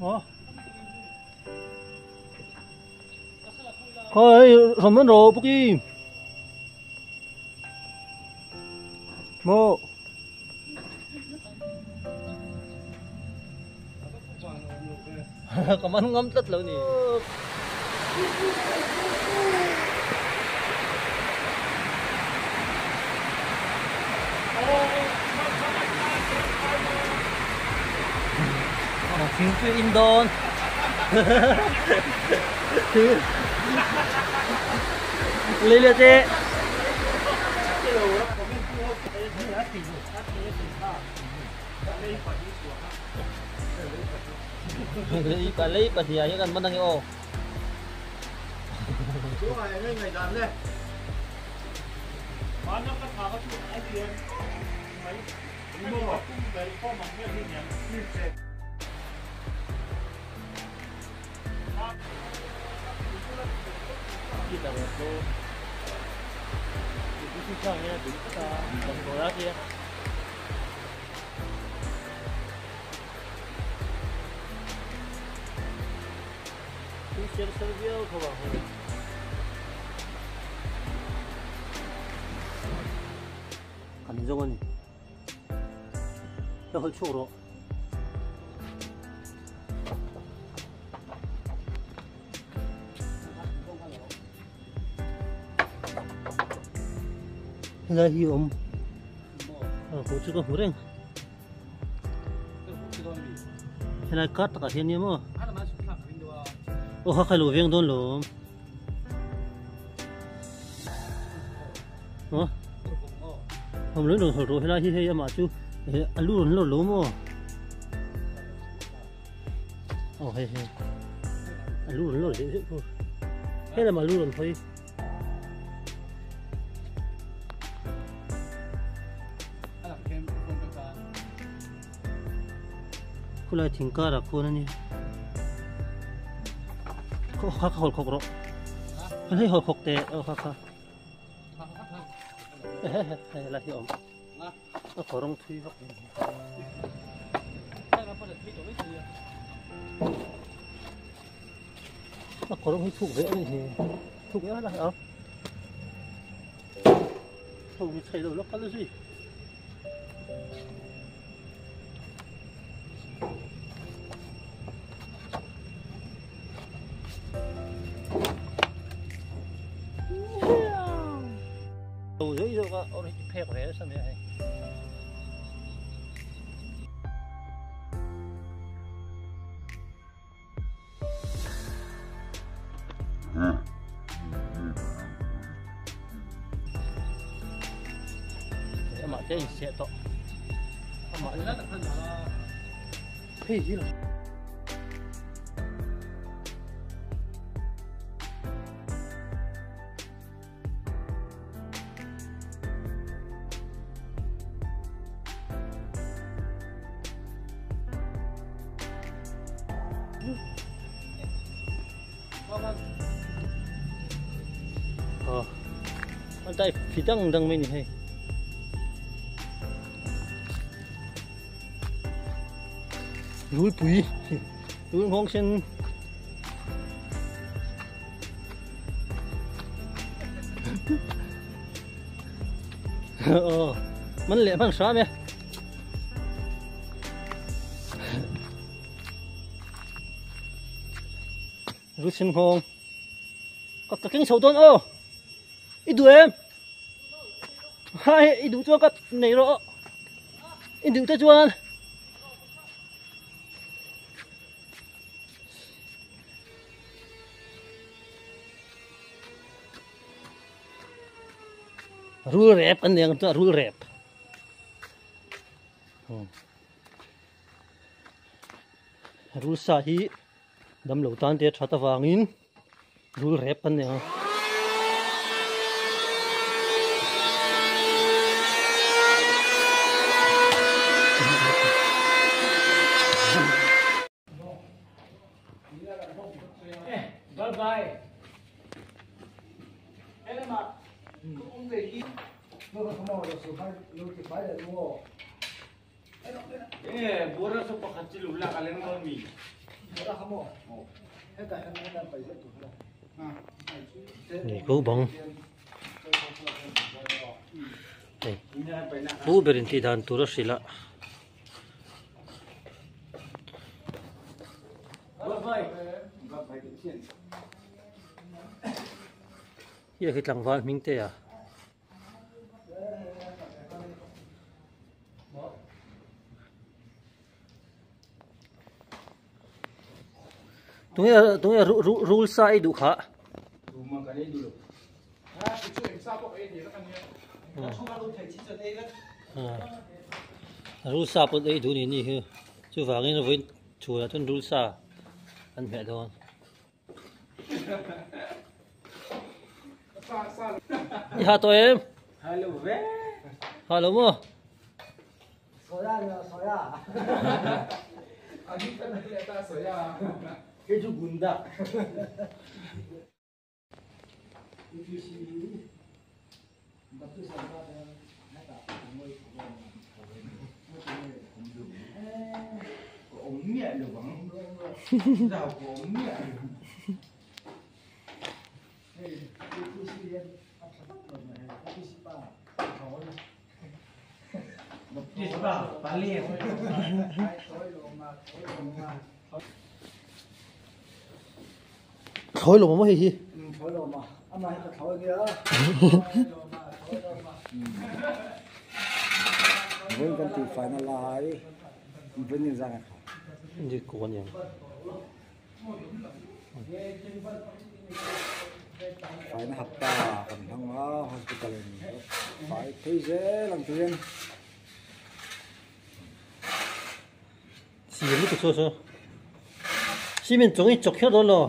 Coi rồi mất rồi bốc đi mô có món ngâm tất lớn nhỉ phiêu phiêu Indon lấy lên thế lấy bà thì ấy gần bắt đang ô chú này ngày làm đây bán nó cắt thả cái chuyện ấy tiền mấy mua một cung đấy có bằng cái gì nhỉ kita waktu itu susahnya kita bola dia itu servis kau bawa 감정은 혈축으로 là hiểm 고추가 후랭 hiện cắt cả hiện nhiên mà khai lúa viên đốn lúa hôm nữa rồi rồi hiện hiện mà chú ăn lúa nó lúa mà hay ăn lúa nó dễ thôi thế là mà lúa thôi kulai tingkara ko nani ko khak hol khok ro hei hol khok te o khak hei la hi om a korong thui vak a korong hi thuk ve ni he thuk ya la o thuk mi chai lo lo kal si rồi có ôn cái phê của thế sao vậy mà cái sẽ to mà nó phê gì rồi anh tay phi đăng mình hay núi bụi núi hoang sen mình lẹ bằng sao mẹ rút sen hoang có cái kính sầu tôn ít đuổi em hai ít đuổi cho các này rồi ít đuổi cho chuan rule rap anh em cho rule rap rule sahi đâm lẩu tan tiệt chặt vangin rule rap anh em bye bye em mà ông về đi nó không mau được số phải lúc thì phải là mua bố ra số bạc chỉ lula kalian kami Này cú bóng này cú berin ti dan tu ra sila hier hit lang wal ming te à tung rule sa du kha rule sa pot ei du ni ni hu chu wangin nó với chủ là chân rule sa ăn mẹ thôi dạ tụi em Hello bé. hello mua Anh kan kita saya. cái chú bún đạ Ống nhẹ được không? Rào của ống nhẹ. Đi số nào? Bán liền. khói lồng mà gì thổi đồ mà anh này thổi kìa vẫn còn thì phải là lại vẫn như ra gì của nhỉ phải là hấp ta còn thằng nó hospital phải thấy dễ làm tiền xì mới được số số xì mình trồng ít chọc hết rồi